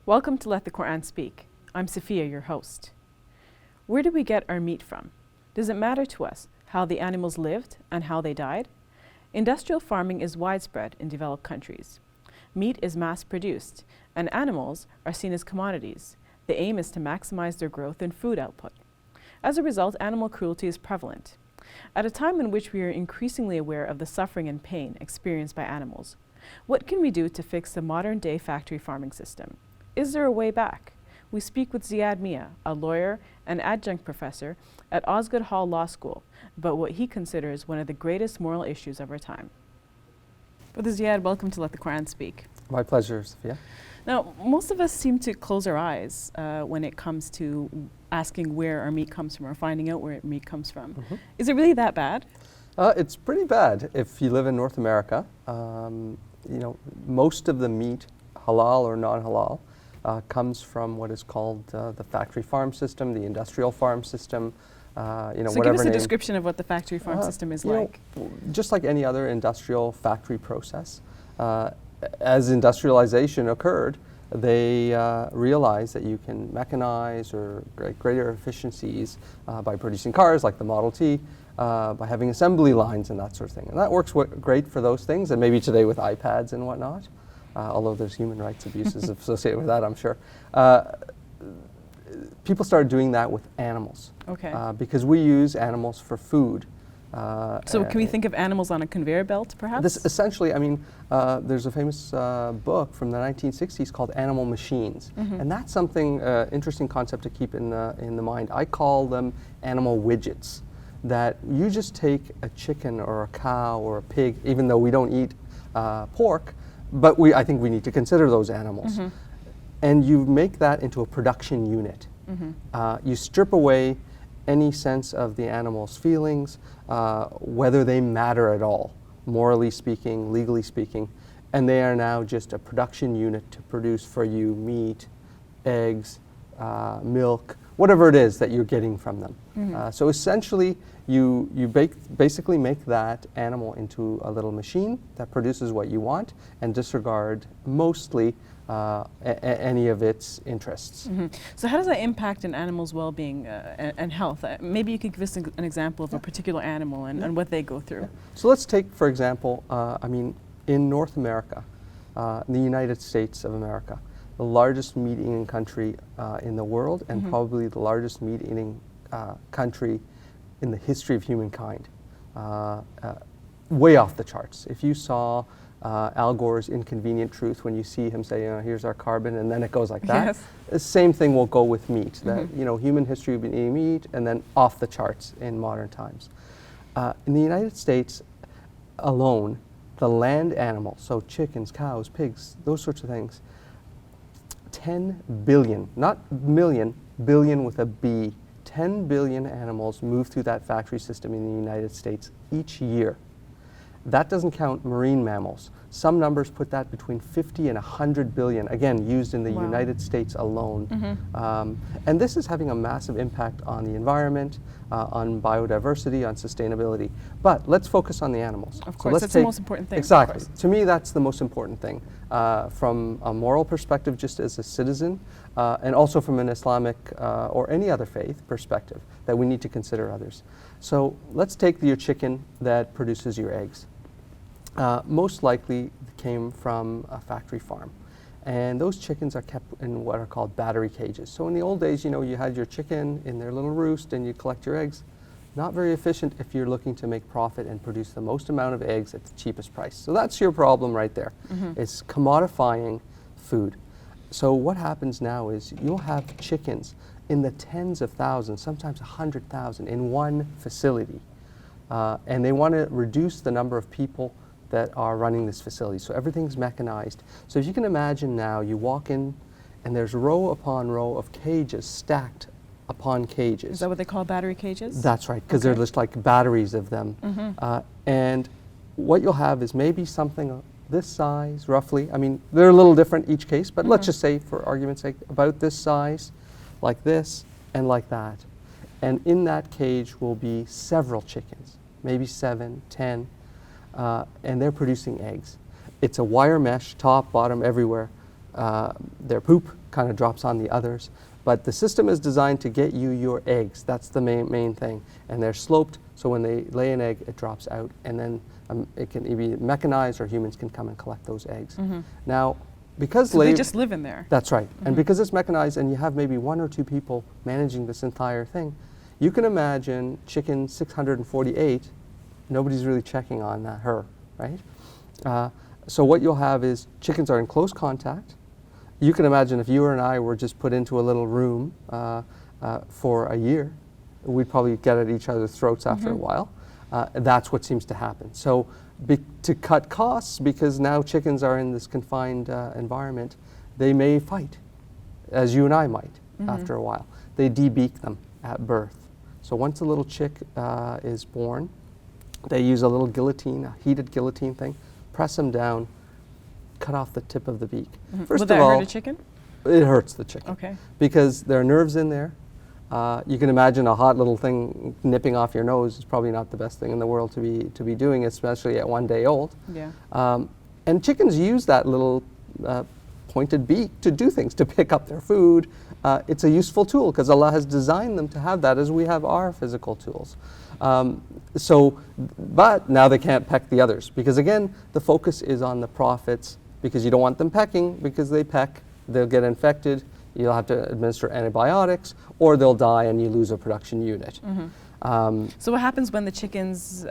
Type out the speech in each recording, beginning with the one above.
Welcome to Let the Quran Speak. I'm Sophia, your host. Where do we get our meat from? Does it matter to us how the animals lived and how they died? Industrial farming is widespread in developed countries. Meat is mass-produced, and animals are seen as commodities. The aim is to maximize their growth and food output. As a result, animal cruelty is prevalent. At a time in which we are increasingly aware of the suffering and pain experienced by animals, what can we do to fix the modern-day factory farming system? Is there a way back? We speak with Ziyaad Mia, a lawyer and adjunct professor at Osgoode Hall Law School, about what he considers one of the greatest moral issues of our time. Brother Ziyaad, welcome to Let the Quran Speak. My pleasure, Sophia. Now, most of us seem to close our eyes when it comes to asking where our meat comes from or finding out where meat comes from. Mm-hmm. Is it really that bad? It's pretty bad. If you live in North America, most of the meat, halal or non-halal, comes from what is called the factory farm system, the industrial farm system, So whatever give us a name. description of what the factory farm system is like. Just like any other industrial factory process, as industrialization occurred, they realized that you can mechanize or get greater efficiencies by producing cars like the Model T, by having assembly lines and that sort of thing. And that works great for those things, and maybe today with iPads and whatnot. Although there's human rights abuses associated with that, I'm sure. People started doing that with animals. Okay. Because we use animals for food. So can we think of animals on a conveyor belt, perhaps? This essentially, there's a famous book from the 1960s called Animal Machines. Mm-hmm. And that's something, interesting concept to keep in the mind. I call them animal widgets. That you just take a chicken or a cow or a pig, even though we don't eat pork, but I think we need to consider those animals. Mm-hmm. And you make that into a production unit. Mm-hmm. You strip away any sense of the animal's feelings, whether they matter at all, morally speaking, legally speaking, and they are now just a production unit to produce for you meat, eggs, milk, whatever it is that you're getting from them. Mm-hmm. So essentially, you basically make that animal into a little machine that produces what you want and disregard mostly any of its interests. Mm-hmm. So how does that impact an animal's well-being and health? Maybe you could give us an example of a particular animal and what they go through. Yeah. So let's take, for example, in North America, in the United States of America, the largest meat-eating country in the world, and Mm-hmm. probably the largest meat-eating country in the history of humankind. Way off the charts. If you saw Al Gore's Inconvenient Truth, when you see him say, here's our carbon, and then it goes like that. Yes. The same thing will go with meat. Mm-hmm. That human history, we've been eating meat, and then off the charts in modern times. In the United States alone, the land animals, so chickens, cows, pigs, those sorts of things, 10 billion, not million, billion with a B, 10 billion animals move through that factory system in the United States each year. That doesn't count marine mammals. Some numbers put that between 50 and 100 billion, again, used in the Wow. United States alone. Mm-hmm. And this is having a massive impact on the environment, on biodiversity, on sustainability. But let's focus on the animals. Of So course, let's that's the most important thing. Exactly. Of course. To me, that's the most important thing. From a moral perspective, just as a citizen, and also from an Islamic or any other faith perspective, that we need to consider others. So let's take your chicken that produces your eggs. Most likely came from a factory farm. And those chickens are kept in what are called battery cages. So in the old days, you had your chicken in their little roost and you collect your eggs. Not very efficient if you're looking to make profit and produce the most amount of eggs at the cheapest price. So that's your problem right there. Mm-hmm. It's commodifying food. So what happens now is you'll have chickens in the tens of thousands, sometimes 100,000 in one facility. And they want to reduce the number of people that are running this facility. So everything's mechanized. So if you can imagine now, you walk in and there's row upon row of cages stacked upon cages. Is that what they call battery cages? That's right, because Okay. they're just like batteries of them. Mm-hmm. And what you'll have is maybe something this size, roughly. They're a little different each case, but let's just say, for argument's sake, about this size, like this, and like that. And in that cage will be several chickens, maybe 7, 10, and they're producing eggs. It's a wire mesh, top, bottom, everywhere. their poop kind of drops on the others. But the system is designed to get you your eggs. That's the main thing. And they're sloped, so when they lay an egg, it drops out. And then it can be mechanized, or humans can come and collect those eggs. Now, because so they just live in there. That's right. And because it's mechanized and you have maybe 1 or 2 people managing this entire thing, you can imagine chicken 648, nobody's really checking on her, right? So what you'll have is chickens are in close contact. You can imagine if you and I were just put into a little room for a year, we'd probably get at each other's throats after a while. That's what seems to happen. So to cut costs, because now chickens are in this confined environment, they may fight, as you and I might after a while. They debeak them at birth. So once a little chick is born, they use a little guillotine, a heated guillotine thing, press them down, cut off the tip of the beak. First Would that hurt a chicken? It hurts the chicken. Okay. Because there are nerves in there. You can imagine a hot little thing nipping off your nose is probably not the best thing in the world to be doing, especially at 1 day old. Yeah. And chickens use that little pointed beak to do things, to pick up their food. It's a useful tool because Allah has designed them to have that, as we have our physical tools. But now they can't peck the others, because again, the focus is on the profits, because you don't want them pecking, because they peck, they'll get infected, you'll have to administer antibiotics, or they'll die and you lose a production unit. So what happens when the chickens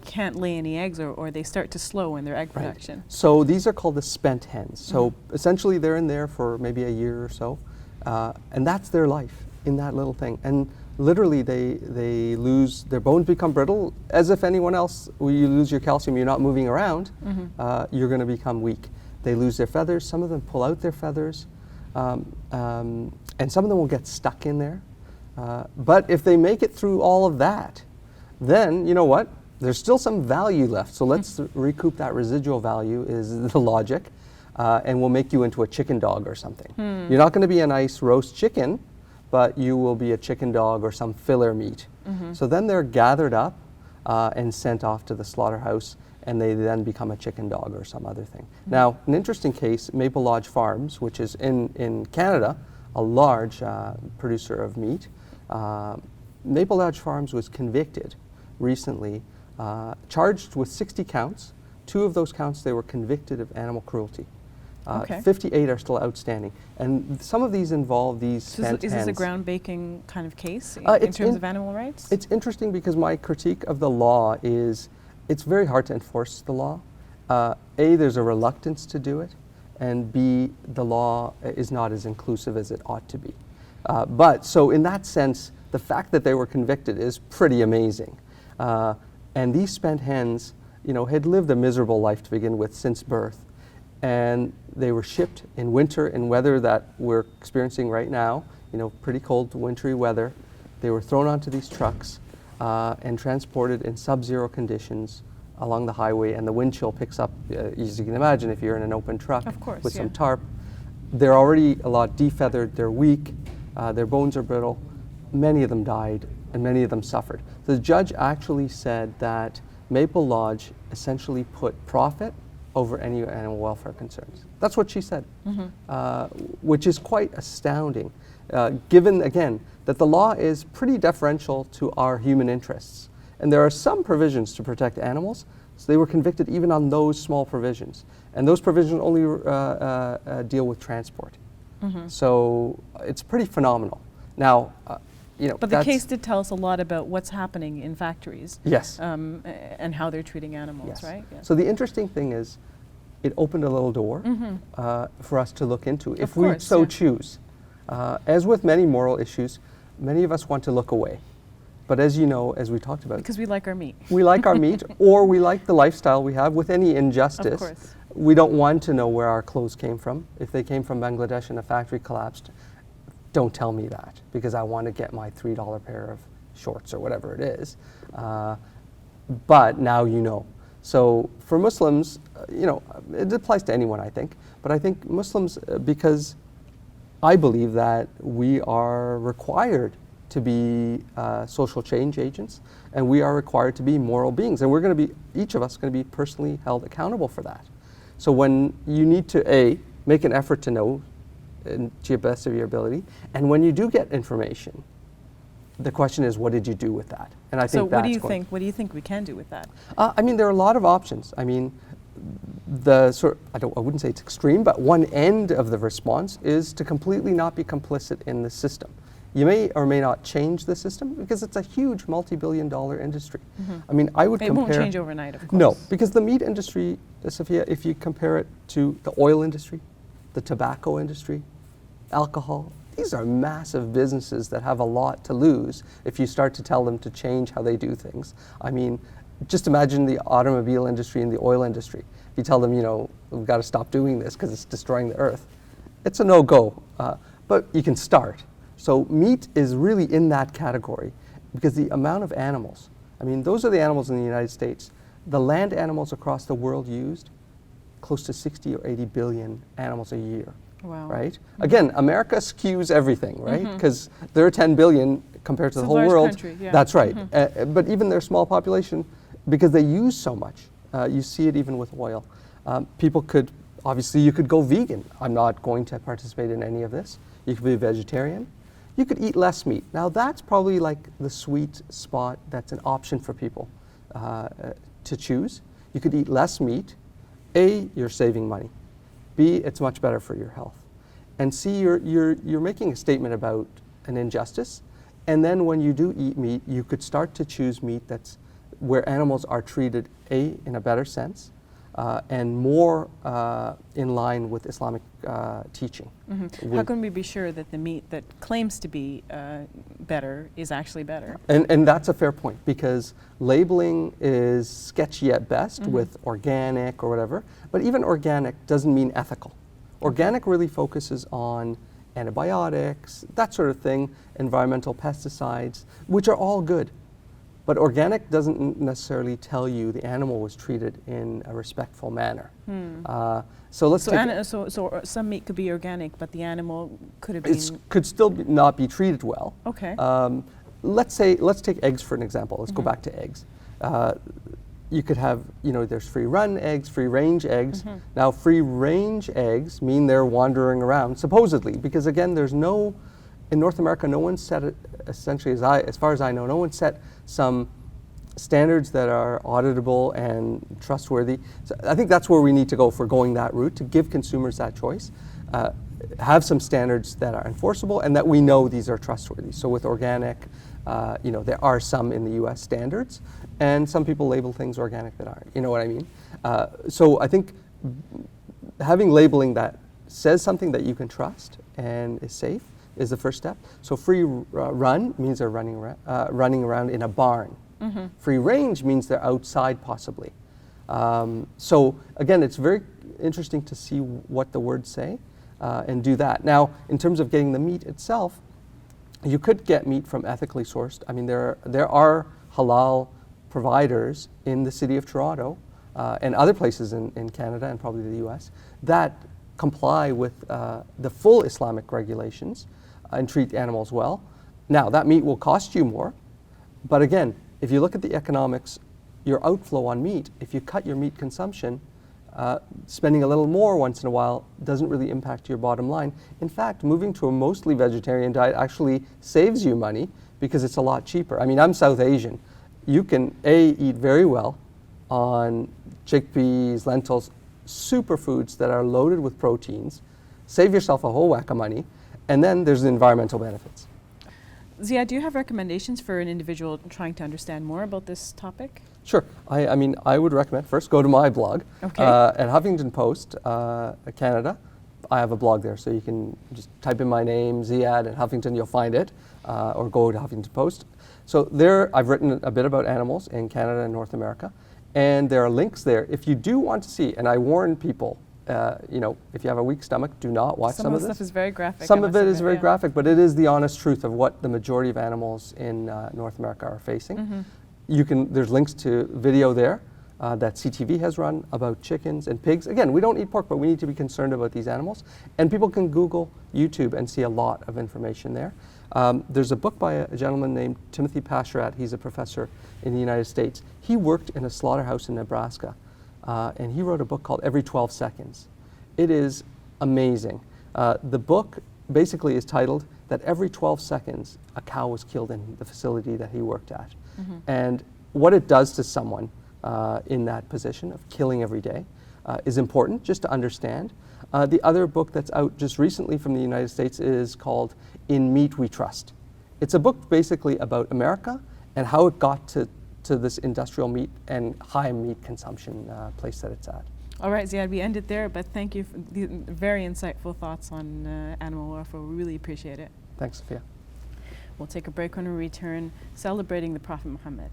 can't lay any eggs, or they start to slow in their egg production? Right. So these are called the spent hens. So essentially they're in there for maybe a year or so, and that's their life in that little thing. And literally they lose, their bones become brittle, as if anyone else, when you lose your calcium, you're not moving around, you're going to become weak. They lose their feathers, some of them pull out their feathers, and some of them will get stuck in there. But if they make it through all of that, then you know what? There's still some value left. So let's recoup that residual value, is the logic, and we'll make you into a chicken dog or something. You're not going to be a nice roast chicken, but you will be a chicken dog or some filler meat. So then they're gathered up and sent off to the slaughterhouse, and they then become a chicken dog or some other thing. Now, an interesting case, Maple Lodge Farms, which is in Canada, a large producer of meat. Maple Lodge Farms was convicted recently, charged with 60 counts. 2 of those counts, they were convicted of animal cruelty. 58 are still outstanding. And some of these involve these spent hens. Is this a groundbreaking kind of case in terms of animal rights? It's interesting because my critique of the law is it's very hard to enforce the law. A, there's a reluctance to do it, and B, the law is not as inclusive as it ought to be. But so in that sense, the fact that they were convicted is pretty amazing. And these spent hens, had lived a miserable life to begin with since birth. And they were shipped in winter, in weather that we're experiencing right now, pretty cold, wintry weather. They were thrown onto these trucks and transported in sub-zero conditions along the highway, and the wind chill picks up, as you can imagine, if you're in an open truck with some tarp. They're already a lot defeathered, they're weak, their bones are brittle. Many of them died, and many of them suffered. The judge actually said that Maple Lodge essentially put profit over any animal welfare concerns. That's what she said, which is quite astounding, given, again, that the law is pretty deferential to our human interests. And there are some provisions to protect animals, so they were convicted even on those small provisions. And those provisions only deal with transport. So it's pretty phenomenal. Now, but the case did tell us a lot about what's happening in factories. Yes. And how they're treating animals, right? Yeah. So the interesting thing is, it opened a little door for us to look into, if we so choose. As with many moral issues, many of us want to look away. But as you know, as we talked about, because we like our meat. We like our meat, or we like the lifestyle we have. With any injustice, of course, we don't want to know where our clothes came from. If they came from Bangladesh and a factory collapsed, don't tell me that, because I want to get my $3 pair of shorts or whatever it is. But now you know. So for Muslims, it applies to anyone, I think. But I think Muslims, because I believe that we are required to be social change agents, and we are required to be moral beings, and we're going to be, each of us, going to be personally held accountable for that. So when you need to make an effort to know to the best of your ability. And when you do get information, the question is, what did you do with that? And I think so that's what do you think we can do with that? I mean, there are a lot of options. I mean, I wouldn't say it's extreme, but one end of the response is to completely not be complicit in the system. You may or may not change the system because it's a huge multi-billion-dollar industry. I mean, I would compare. It won't change overnight, of course. No, because the meat industry, Sophia, if you compare it to the oil industry, the tobacco industry, alcohol, these are massive businesses that have a lot to lose if you start to tell them to change how they do things. I mean, just imagine the automobile industry and the oil industry. If you tell them, we've got to stop doing this because it's destroying the earth, it's a no-go. But you can start. So meat is really in that category because the amount of animals, I mean, those are the animals in the United States. The land animals across the world used close to 60 or 80 billion animals a year. Wow. Right? Again, America skews everything, right? Because there are 10 billion compared to the whole world. Country, yeah. That's right. But even their small population, because they use so much, you see it even with oil. People could, obviously you could go vegan. I'm not going to participate in any of this. You could be a vegetarian. You could eat less meat. Now that's probably like the sweet spot that's an option for people to choose. You could eat less meat. A, you're saving money. B, it's much better for your health. And C, you're making a statement about an injustice. And then when you do eat meat, you could start to choose meat that's where animals are treated, A, in a better sense, and more in line with Islamic teaching. How can we be sure that the meat that claims to be better is actually better? And that's a fair point, because labeling is sketchy at best with organic or whatever, but even organic doesn't mean ethical. Organic really focuses on antibiotics, that sort of thing, environmental pesticides, which are all good. But organic doesn't necessarily tell you the animal was treated in a respectful manner. So some meat could be organic, but the animal could have been... could still not be treated well. Okay. Let's take eggs for an example. Let's go back to eggs. You could have, there's free-run eggs, free-range eggs. Now, free-range eggs mean they're wandering around, supposedly, because again, in North America, no one set it, essentially, as far as I know, no one set some standards that are auditable and trustworthy. So I think that's where we need to go if we're going that route, to give consumers that choice. Have some standards that are enforceable and that we know these are trustworthy. So with organic, there are some in the US standards, and some people label things organic that aren't. You know what I mean? So I think having labeling that says something that you can trust and is safe is the first step. So free run means they're running around in a barn. Free range means they're outside possibly. So again, it's very interesting to see what the words say and do that. Now, in terms of getting the meat itself, you could get meat from ethically sourced. I mean, there are halal providers in the city of Toronto and other places in Canada and probably the US that comply with the full Islamic regulations and treat animals well. Now, that meat will cost you more, but again, if you look at the economics, your outflow on meat, if you cut your meat consumption, spending a little more once in a while doesn't really impact your bottom line. In fact, moving to a mostly vegetarian diet actually saves you money because it's a lot cheaper. I mean, I'm South Asian. You can, A, eat very well on chickpeas, lentils, superfoods that are loaded with proteins, save yourself a whole whack of money, and then there's the environmental benefits. Ziyaad, do you have recommendations for an individual trying to understand more about this topic? Sure. I mean, I would recommend first go to my blog at Huffington Post, Canada. I have a blog there, so you can just type in my name, Ziyaad, and Huffington, you'll find it, or go to Huffington Post. So there, I've written a bit about animals in Canada and North America, and there are links there. If you do want to see, and I warn people, if you have a weak stomach, do not watch some of this. Some of the stuff is very graphic. Some of it is very graphic, but it is the honest truth of what the majority of animals in North America are facing. There's links to video there that CTV has run about chickens and pigs. Again, we don't eat pork, but we need to be concerned about these animals. And people can Google YouTube and see a lot of information there. There's a book by a gentleman named Timothy Pasturat. He's a professor in the United States. He worked in a slaughterhouse in Nebraska. And he wrote a book called Every 12 Seconds. It is amazing. The book basically is titled that every 12 seconds a cow was killed in the facility that he worked at. And what it does to someone in that position of killing every day is important just to understand. The other book that's out just recently from the United States is called In Meat We Trust. It's a book basically about America and how it got to this industrial meat and high meat consumption place that it's at. All right, Ziyaad, we end it there, but thank you for the very insightful thoughts on animal welfare. We really appreciate it. Thanks, Sophia. We'll take a break when we return, celebrating the Prophet Muhammad.